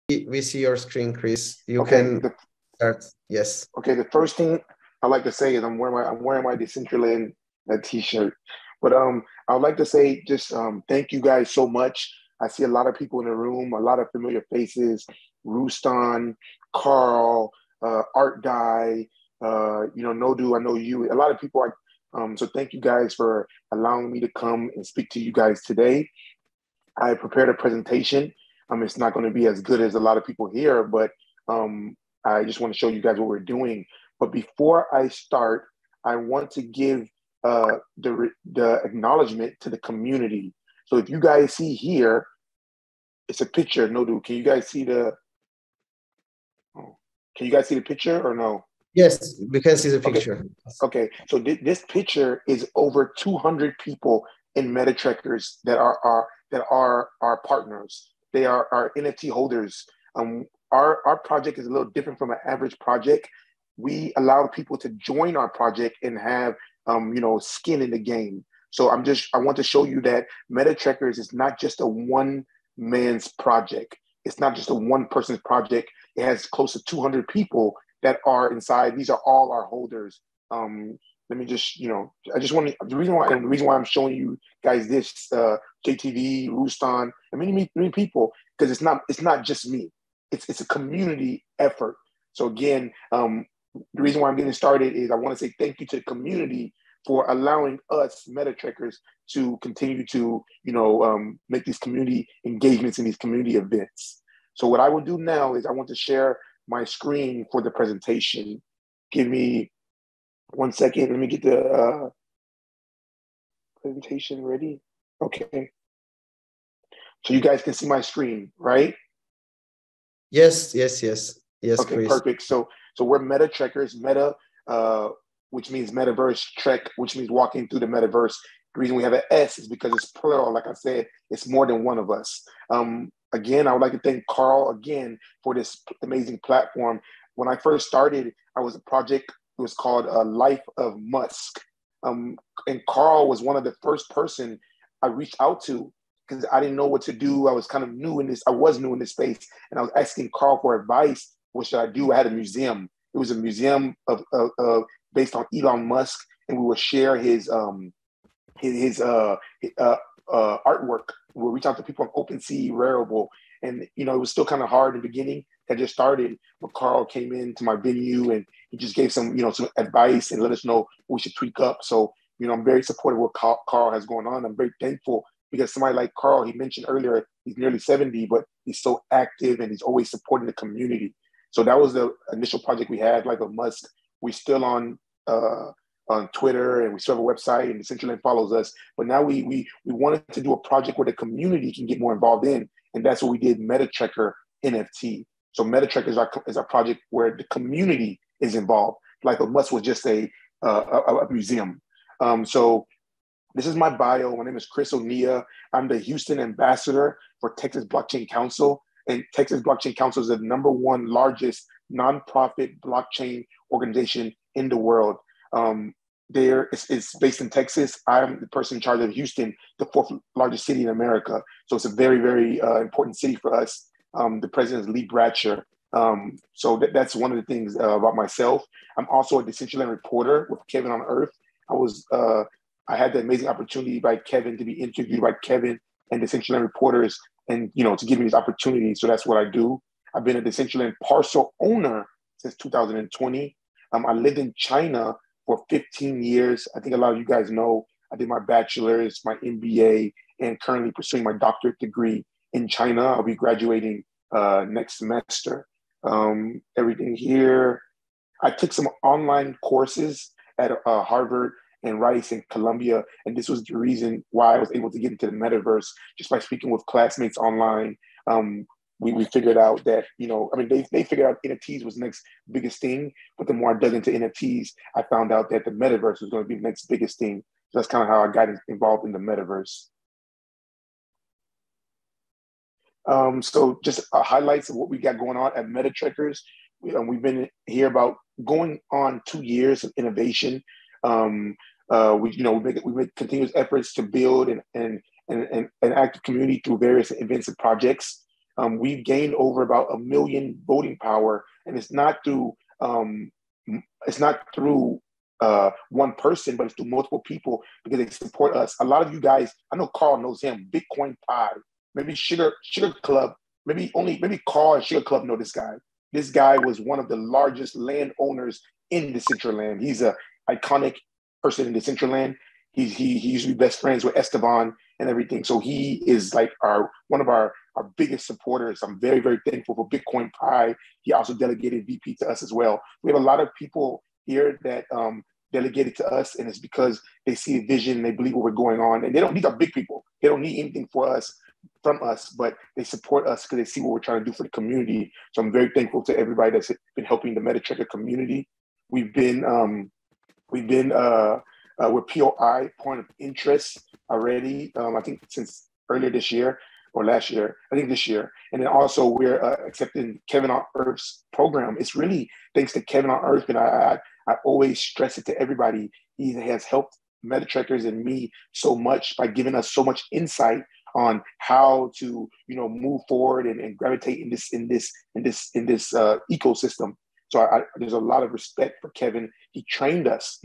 we see your screen, Chris. You Okay, can start. Yes. Okay, the first thing I like to say is I'm wearing my Decentraland t-shirt. But I would like to say just thank you guys so much. I see a lot of people in the room, a lot of familiar faces, Rustan, Carl, Art Guy, Nodu, I know you. A lot of people so thank you guys for allowing me to come and speak to you guys today. I prepared a presentation. It's not going to be as good as a lot of people here, but I just want to show you guys what we're doing. But before I start, I want to give the acknowledgement to the community. So if you guys see here, it's a picture. No, dude, can you guys see the? Oh, can you guys see the picture or no? Yes, we can see the picture. Okay, so this picture is over 200 people in Metatrekkers that are our partners. They are our NFT holders. Our project is a little different from an average project. We allow people to join our project and have skin in the game. So I want to show you that Metatrekkers is not just a one man's project. It's not just a one person's project. It has close to 200 people that are inside. These are all our holders. Let me just, I just want to, the reason why I'm showing you guys this, JTV, Rustan, and many people, because it's not just me. It's a community effort. So again, the reason why I'm getting started is I want to say thank you to the community for allowing us Metatrekkers to continue to, make these community engagements and these community events. So what I will do now is I want to share my screen for the presentation. Give me 1 second. Let me get the presentation ready. Okay. So you guys can see my screen, right? Yes, okay, Chris. Perfect. So we're Metatrekkers, which means metaverse, trek, which means walking through the metaverse. The reason we have an S is because it's plural. Like I said, it's more than one of us. Again, I would like to thank Carl again for this amazing platform. When I first started, I was a project, it was called Life of Musk. And Carl was one of the first person I reached out to because I didn't know what to do. I was kind of new in this. I was new in this space, and I was asking Carl for advice. What should I do? I had a museum. It was a museum of based on Elon Musk, and we would share his artwork. We'll reach out to people on OpenSea, Rarible, and it was still kind of hard in the beginning. I just started, but Carl came into my venue and he just gave some some advice and let us know what we should tweak up. So I'm very supportive of what Carl has going on. I'm very thankful because somebody like Carl, he mentioned earlier, he's nearly 70, but he's so active and he's always supporting the community. So that was the initial project we had, Life of Musk. We're still on Twitter, and we still have a website, and Decentraland follows us. But now we wanted to do a project where the community can get more involved in, and that's what we did, Metatrekker NFT. So Metatrekker is our project where the community is involved. Life of Musk was just a museum. So this is my bio. My name is Chris Oniya. I'm the Houston ambassador for Texas Blockchain Council, and Texas Blockchain Council is the #1 largest nonprofit blockchain organization in the world. It's based in Texas. I'm the person in charge of Houston, the 4th largest city in America. So it's a very, very important city for us. The president is Lee Bratcher. So that's one of the things about myself. I'm also a Decentraland reporter with Kevin on Earth. I had the amazing opportunity by Kevin to be interviewed by Kevin and Decentraland reporters, and to give me this opportunity. So that's what I do. I've been a Decentraland parcel owner since 2020. I lived in China for 15 years. I think a lot of you guys know I did my bachelor's, my MBA, and currently pursuing my doctorate degree in China. I'll be graduating next semester. Everything here. I took some online courses at Harvard and Rice and Columbia, and this was the reason why I was able to get into the metaverse just by speaking with classmates online. We figured out that, they figured out NFTs was the next biggest thing, but the more I dug into NFTs, I found out that the metaverse was going to be the next biggest thing. So that's kind of how I got involved in the metaverse. So just highlights of what we got going on at Metatrekkers. We've been here about going on 2 years of innovation. We make continuous efforts to build and active community through various events and projects. we've gained over about 1 million voting power, and it's not through one person, but it's through multiple people because they support us. A lot of you guys, I know Carl knows him, Bitcoin Pie, maybe Sugar Club, maybe Carl and Sugar Club know this guy. This guy was one of the largest landowners in Decentraland. He's an iconic person in Decentraland. He used to be best friends with Esteban and everything. So he is like one of our biggest supporters. I'm very, very thankful for Bitcoin Pie. He also delegated VP to us as well. We have a lot of people here that delegated to us, and it's because they see a vision, they believe what we're going on, and these are big people. They don't need anything from us, but they support us because they see what we're trying to do for the community. So I'm very thankful to everybody that's been helping the Metatrekker community. We've been with POI, point of interest, already. I think since earlier this year or last year, I think this year. And then also we're accepting Kevin on Earth's program. It's really thanks to Kevin on Earth, and I always stress it to everybody. He has helped Metatrekkers and me so much by giving us so much insight on how to, move forward and gravitate in this ecosystem. So there's a lot of respect for Kevin. He trained us.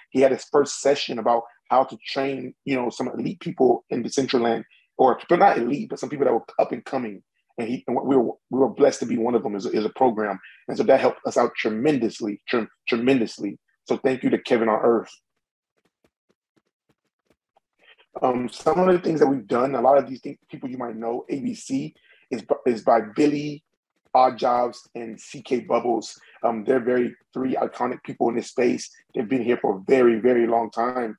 He had his first session about how to train, some elite people in Decentraland, or not elite, but some people that were up and coming. And we were blessed to be one of them as a program. And so that helped us out tremendously. So thank you to Kevin on Earth. Some of the things that we've done, a lot of these people you might know, ABC is by Billy, Odd Jobs, and CK Bubbles. They're three iconic people in this space. They've been here for a very, very long time.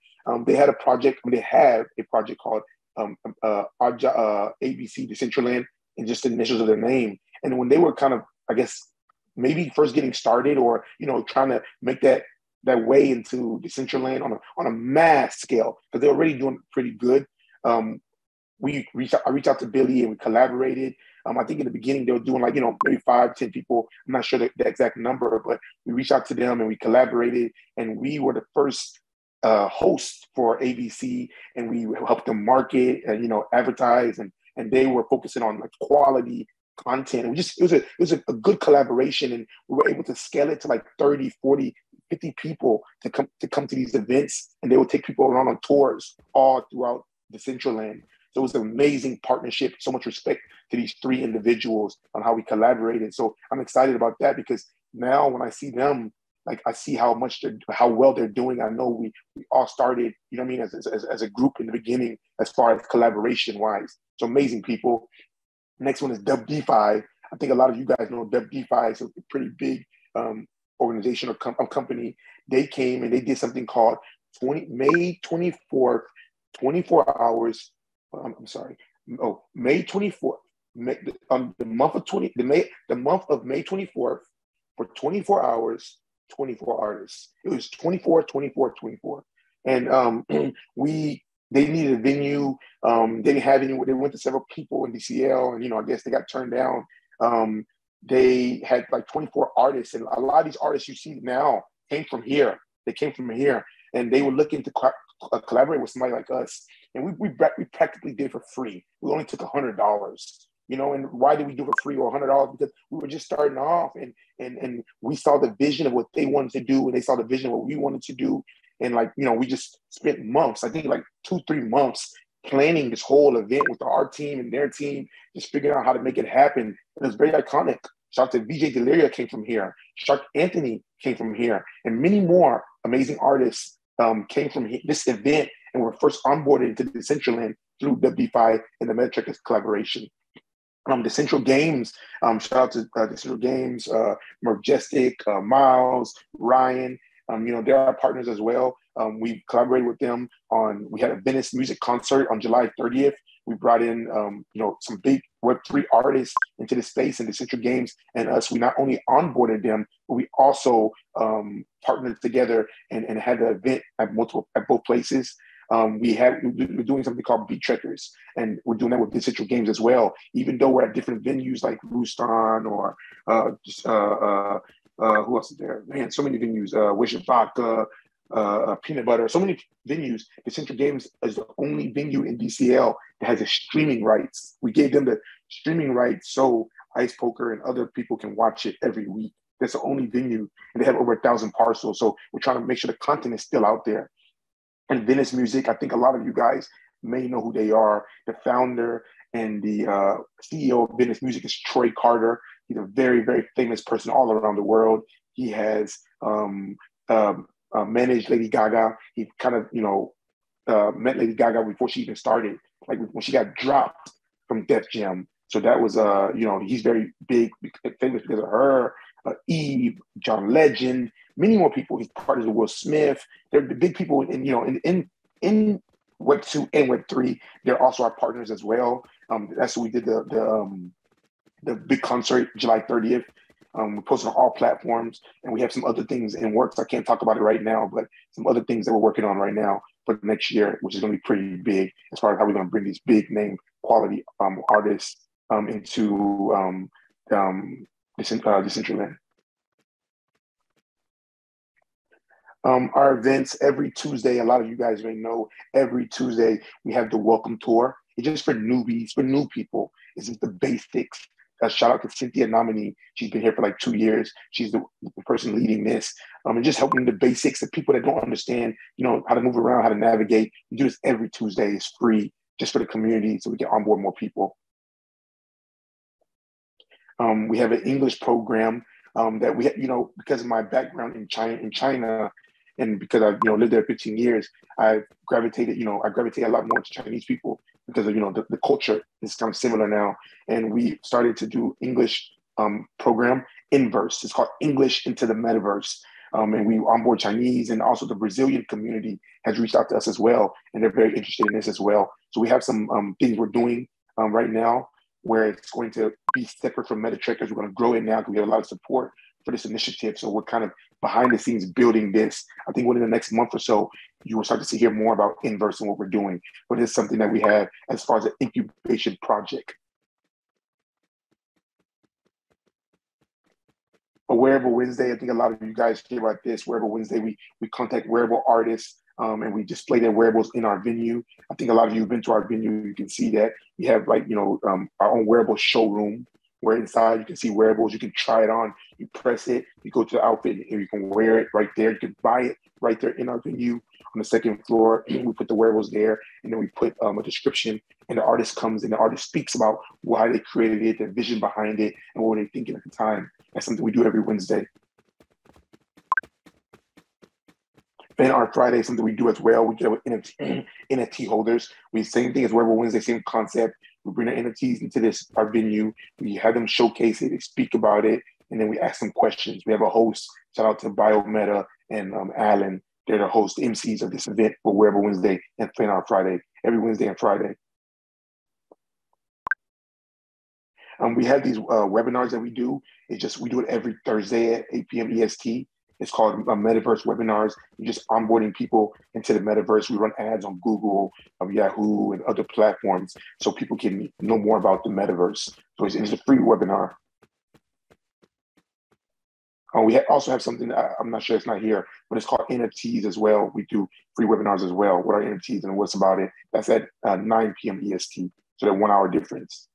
They have a project called ABC Decentraland, and just the initials of their name. And when they were kind of, I guess, maybe first getting started, or trying to make that way into Decentraland on a mass scale, because they're already doing pretty good. I reached out to Billy and we collaborated. I think in the beginning they were doing maybe 5-10 people. I'm not sure the exact number, but we reached out to them and we collaborated, and we were the first host for ABC, and we helped them market and advertise, and they were focusing on quality content. It was a good collaboration, and we were able to scale it to 30, 40, 50 people to come to these events, and they would take people around on tours all throughout Decentraland. So it was an amazing partnership. So much respect to these three individuals on how we collaborated. So I'm excited about that, because now when I see them, I see how well they're doing. I know we all started, as a group in the beginning, as far as collaboration wise. So amazing people. Next one is Dub DeFi. I think a lot of you guys know Dub DeFi is a pretty big organization or company. They came and they did something called May 24th, 24 hours. May 24th. The month of May 24th, for 24 hours, 24 artists. It was 24, 24, 24. And they needed a venue. They didn't have any. They went to several people in DCL, and I guess they got turned down. They had 24 artists, and a lot of these artists you see now came from here. They came from here, and they were looking to collaborate with somebody like us. And we practically did it for free. We only took $100. And why did we do it for free or $100? Because we were just starting off, and we saw the vision of what they wanted to do, and they saw the vision of what we wanted to do. And we just spent months, I think 2-3 months, planning this whole event with our team and their team, just figuring out how to make it happen. And it was very iconic. Shout out to VJ Deliria came from here. Shark Anthony came from here. And many more amazing artists came from this event and were first onboarded into Decentraland through WDeFi and the Metatrekkers collaboration. The Central Games, shout out to the Central Games, Majestic, Miles, Ryan. They're our partners as well. We collaborated with them we had a Venice music concert on July 30th. We brought in, some big Web3 artists into the space and the Central Games and us. We not only onboarded them, but we also partnered together and had the event at both places. We're doing something called Metatrekkers, and we're doing that with the Central Games as well. Even though we're at different venues like Ruston or who else is there? Man, so many venues. Wishabaka, Peanut Butter, so many venues. The Central Games is the only venue in DCL that has the streaming rights. We gave them the streaming rights so Ice Poker and other people can watch it every week. That's the only venue, and they have over 1,000 parcels. So we're trying to make sure the content is still out there. And Venice Music, I think a lot of you guys may know who they are. The founder and the CEO of Venice Music is Troy Carter. He's a very, very famous person all around the world. He has managed Lady Gaga. He kind of, met Lady Gaga before she even started, like when she got dropped from Def Jam. So that was, he's very big, famous because of her. Eve, John Legend, many more people. He's partners with Will Smith. They're the big people in Web 2 and Web 3. They're also our partners as well. That's what we did the big concert July 30th. We posted on all platforms, and we have some other things in works. I can't talk about it right now, but some other things that we're working on right now for next year, which is going to be pretty big as far as how we're going to bring these big name quality artists into Decentraland. Our events every Tuesday, a lot of you guys may know, every Tuesday we have the welcome tour. It's just for newbies, for new people. It's just the basics. Shout out to Cynthia Nominee. She's been here for like 2 years. She's the person leading this, and just helping the basics, the people that don't understand, how to move around, how to navigate. We do this every Tuesday. It's free, just for the community, so we can onboard more people. We have an English program that we, because of my background in China, and because I've lived there 15 years, I gravitated a lot more to Chinese people because of the culture is kind of similar now, and we started to do English program Inverse. It's called English into the Metaverse, and we onboard Chinese, and also the Brazilian community has reached out to us as well, and they're very interested in this as well. So we have some things we're doing right now where it's going to be separate from Metatrekkers. We're going to grow it now because we have a lot of support for this initiative. So we're kind of behind the scenes building this. I think within the next month or so, you will start to hear more about Inverse and what we're doing. But it's something that we have as far as an incubation project. A Wearable Wednesday, I think a lot of you guys hear about this. Wearable Wednesday, we contact wearable artists and we display their wearables in our venue. I think a lot of you have been to our venue. You can see that we have our own wearable showroom where inside you can see wearables. You can try it on. You press it. You go to the outfit and you can wear it right there. You can buy it right there in our venue on the second floor. And we put the wearables there, and then we put a description. And the artist comes and the artist speaks about why they created it, the vision behind it, and what were they thinking at the time. That's something we do every Wednesday. Fan Art Friday is something we do as well. We get with NFT holders. Same thing as Wearable Wednesday, same concept. We bring the NFTs into our venue. We have them showcase it, they speak about it, and then we ask them questions. We have a host. Shout out to Biometa and Alan. They're the host MCs of this event for Wearable Wednesday and Fan Art Friday, every Wednesday and Friday. We have these webinars that we do. We do it every Thursday at 8 p.m. EST. It's called Metaverse Webinars. We're just onboarding people into the metaverse. We run ads on Google, Yahoo, and other platforms so people can know more about the metaverse. So it's a free webinar. We also have something that I'm not sure, it's not here, but it's called NFTs as well. We do free webinars as well. What are NFTs and what's about it? That's at 9 p.m. EST. So they're 1 hour difference.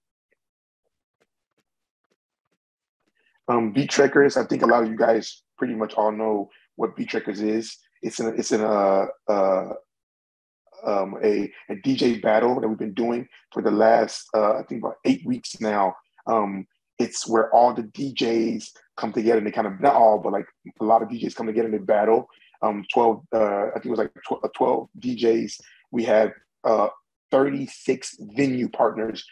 Trekkers, I think a lot of you guys pretty much all know what Trekkers is. It's a DJ battle that we've been doing for the last I think about 8 weeks now. It's where all the DJs come together and they kind of, not all, but like a lot of DJs come together and they battle. 12, I think it was like 12 DJs. We have 36 venue partners.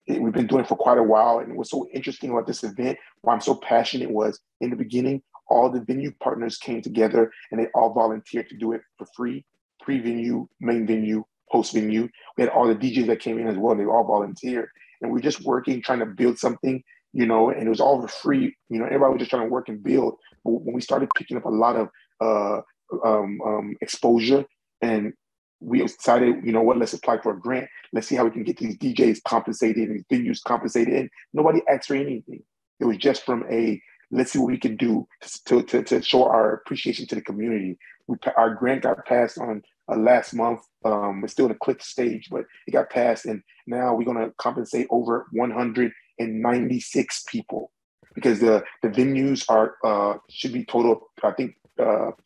We've been doing it for quite a while, and what's so interesting about this event, why I'm so passionate, was in the beginning, all the venue partners came together and they all volunteered to do it for free. Pre-venue, main venue, post-venue. We had all the DJs that came in as well, and they all volunteered. And we're just working, trying to build something, and it was all for free. Everybody was just trying to work and build. But when we started picking up a lot of exposure, and we decided, let's apply for a grant. Let's see how we can get these DJs compensated and these venues compensated. And nobody asked for anything. It was just from a let's see what we can do to show our appreciation to the community. Our grant got passed on last month. It's still in the click stage, but it got passed, and now we're going to compensate over 196 people because the venues are should be total, I think,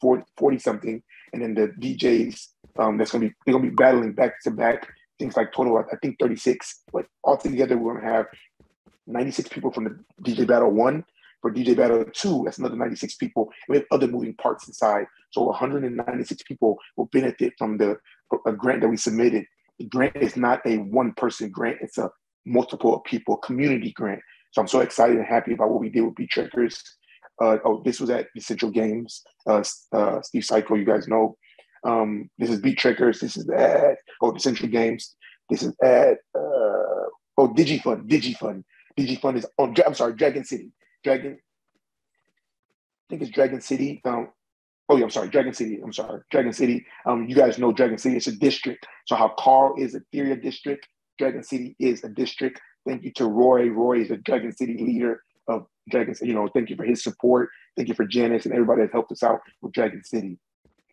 40 something, and then the DJs they're gonna be battling back to back. Things like total, I think 36, but altogether we're gonna have 96 people from the DJ Battle 1. For DJ Battle 2, that's another 96 people. We have other moving parts inside. So 196 people will benefit from a grant that we submitted. The grant is not a one-person grant. It's a multiple people community grant. So I'm so excited and happy about what we did with Metatrekkers. This was at the Central Games. Steve Psycho, you guys know. This is Metatrekkers. This is at the Central Games. This is at Digifund. Digifund is on. I'm sorry, Dragon City. I think it's Dragon City. Dragon City. I'm sorry, Dragon City. You guys know Dragon City. It's a district. So how Carl is a Etheria district, Dragon City is a district. Thank you to Roy. Roy is the Dragon City leader of Dragon City. Thank you for his support. Thank you for Janice and everybody that helped us out with Dragon City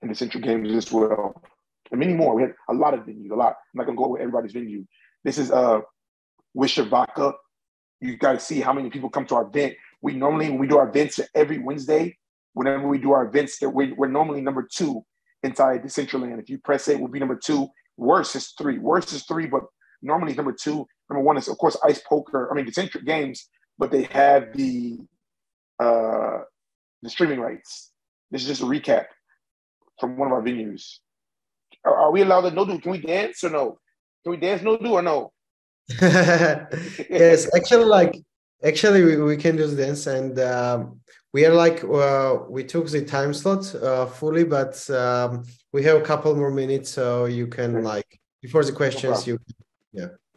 and the Central Games as well, and many more. We had a lot of venues. I'm not gonna go over everybody's venue. This is Wisher Vodka. You got to see how many people come to our event. When we do our events every Wednesday, whenever we do our events, we're normally number 2 inside Decentraland. If you press it, we'll be number 2. Worst is 3, but normally number 2. Number 1 is, of course, Ice Poker. The Central Games, but they have the streaming rights. This is just a recap from one of our venues. Are we allowed to no-do? Can we dance or no? Can we dance no-do or no? Yes, actually we can just dance, and we are we took the time slot fully, but we have a couple more minutes, so you can before the questions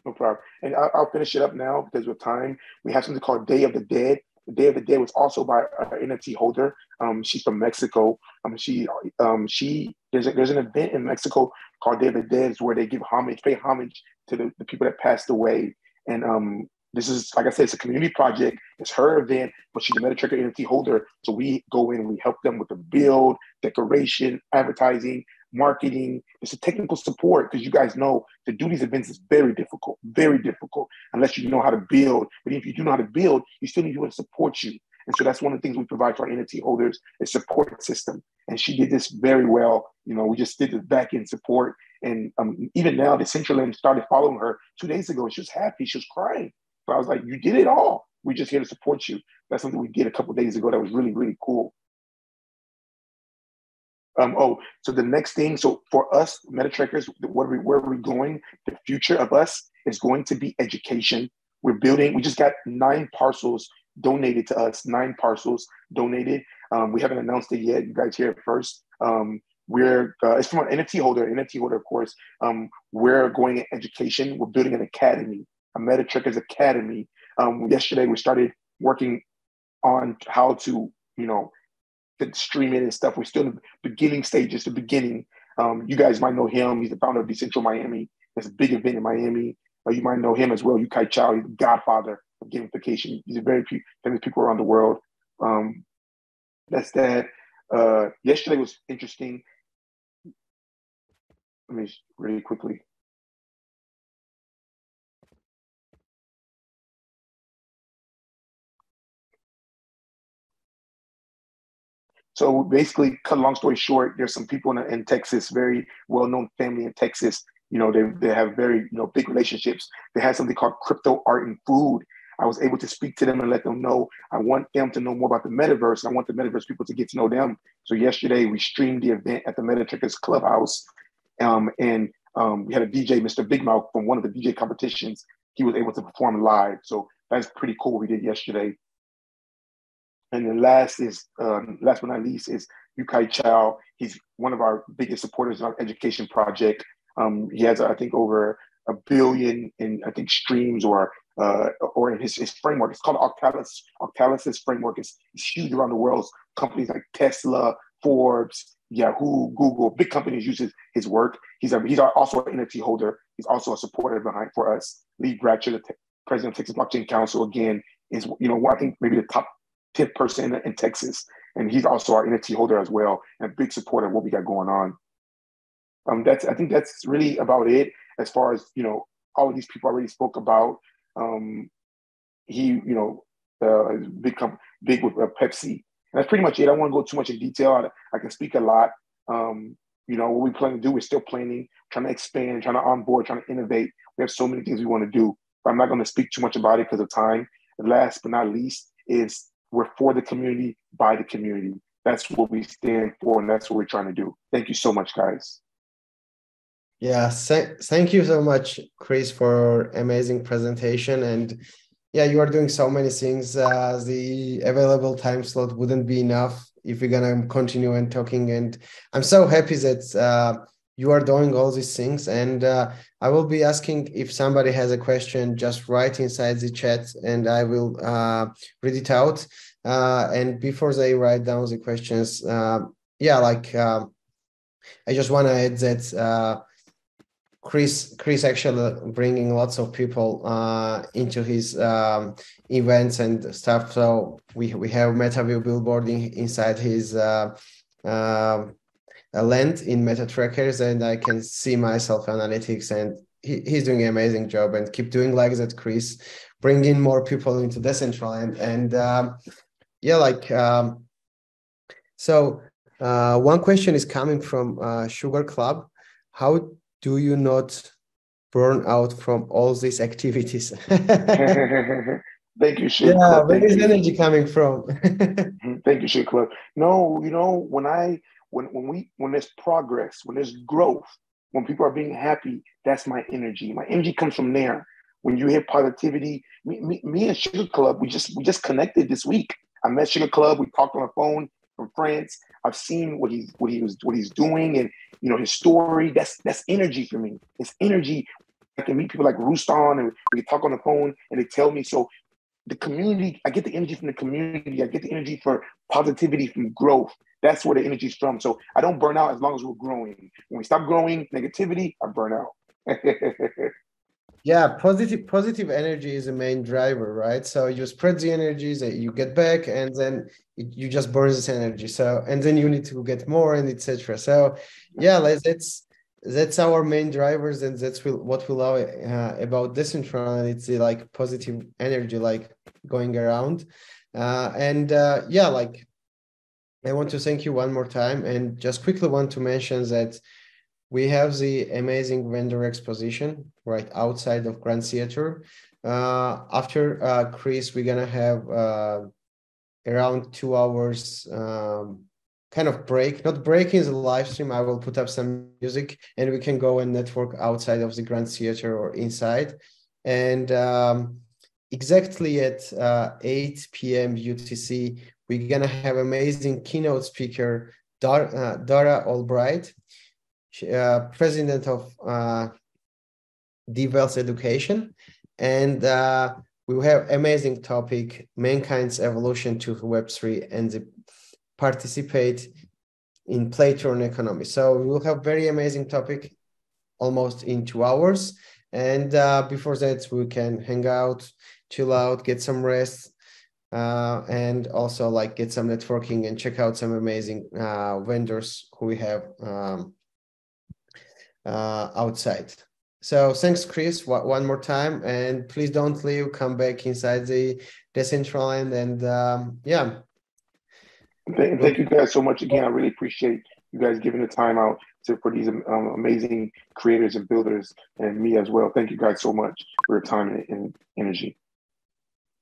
no problem. And I'll finish it up now because with time we have something called Day of the Dead. The Day of the Dead was also by an NFT holder. She's from Mexico. There's an event in Mexico called Day of the Dead where they pay homage to the people that passed away. And this is, like I said, it's a community project. It's her event, but she's a Metatrekker NFT holder. So we go in and we help them with the build, decoration, advertising, marketing. It's a technical support because you guys know to do these events is very difficult, unless you know how to build. But if you do know how to build, you still need people to support you. And so that's one of the things we provide for our NFT holders, a support system. And she did this very well. We just did the back end support. And even now, Decentraland started following her 2 days ago. She was happy. She was crying. So I was like, you did it all. We're just here to support you. That's something we did a couple of days ago that was really, really cool. So the next thing, so for us, Metatrekkers, where are we going? The future of us is going to be education. We just got 9 parcels donated to us, 9 parcels donated. We haven't announced it yet. You guys hear it first. It's from an NFT holder, of course. We're going in education. We're building an academy, a Metatrekkers Academy. Yesterday, we started working on how to, stream it and stuff. We're still in the beginning stages, you guys might know him. He's the founder of Decentral Miami. It's a big event in Miami. You might know him as well. Yukai Chow, he's the godfather of gamification. He's a very famous people around the world. That's that. Yesterday was interesting. Let me really quickly. So basically, cut a long story short, there's some people in Texas, very well-known family in Texas. They have very big relationships. They had something called crypto art and food. I was able to speak to them and let them know I want them to know more about the metaverse. I want the metaverse people to get to know them. So yesterday we streamed the event at the Metatrekkers Clubhouse, and we had a DJ, Mr. Big Mouth, from one of the DJ competitions. He was able to perform live. So that's pretty cool what we did yesterday. And then last but not least is Yukai Chow. He's one of our biggest supporters in our education project. He has, I think, over 1 billion in, I think, streams or in his framework. It's called Octalis. Octalis' framework is huge around the world. Companies like Tesla, Forbes, Yahoo, Google, big companies use his work. He's also an NFT holder. He's also a supporter for us. Lee Bratcher, the president of Texas Blockchain Council, again, is I think maybe the top 10th person in Texas, and he's also our NFT holder as well, and a big supporter of what we got going on. I think that's really about it as far as all of these people already spoke about. He big with Pepsi, and that's pretty much it. I don't want to go too much in detail. I can speak a lot. What we plan to do, we're still planning, trying to expand, trying to onboard, trying to innovate. We have so many things we want to do, but I'm not going to speak too much about it because of time. And last but not least is we're for the community, by the community. That's what we stand for, and that's what we're trying to do. Thank you so much, guys. Yeah, thank you so much, Chris, for amazing presentation. And yeah, you are doing so many things. The available time slot wouldn't be enough if we're gonna continue and talking. And I'm so happy that you are doing all these things. And I will be asking if somebody has a question, just write inside the chat, and I will read it out. And before they write down the questions, I just want to add that. Chris actually bringing lots of people into his events and stuff. So we have MetaView billboarding inside his land in Metatrekkers, and I can see myself analytics, and he's doing an amazing job, and keep doing like that, Chris. Bring in more people into Decentraland, and so one question is coming from Sugar Club. How do you not burn out from all these activities? Thank you, Sugar Yeah, Club. where is energy coming from? Thank you, Sugar Club. No, when there's progress, when there's growth, when people are being happy, that's my energy. My energy comes from there. When you hear positivity, me and Sugar Club, we just connected this week. I met Sugar Club. We talked on the phone from France. I've seen what he's doing, and his story. That's energy for me. It's energy. I can meet people like Ruston, and we talk on the phone, and they tell me. So the community, I get the energy from the community. I get the energy for positivity, from growth. That's where the energy's from. So I don't burn out as long as we're growing. When we stop growing negativity, I burn out. Yeah, positive energy is the main driver, right? So you spread the energies that you get back, and then you just burn this energy. So, and then you need to get more, and etc. So yeah, that's our main drivers, and that's what we love about Decentraland. It's like positive energy, like going around. I want to thank you one more time, and just quickly want to mention that we have the amazing vendor exposition right outside of Grand Theater. After Chris, we're gonna have around 2 hours kind of break, not breaking the live stream. I will put up some music, and we can go and network outside of the Grand Theater or inside. And exactly at 8 p.m. UTC, we're gonna have amazing keynote speaker, Dara Albright, president of DeWealth Education, and we will have amazing topic, mankind's evolution to Web3 and participate in play-to-earn economy. So we will have very amazing topic almost in 2 hours, and before that we can hang out, chill out, get some rest, and also like get some networking and check out some amazing vendors who we have outside. So thanks, Chris, one more time, and please don't leave. Come back inside the Decentraland, and Thank you guys so much again. I really appreciate you guys giving the time out for these amazing creators and builders, and me as well. Thank you guys so much for your time and energy.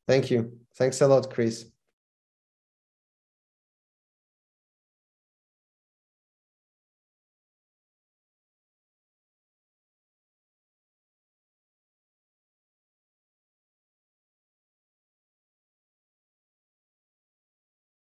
Thank you. Thanks a lot, Chris.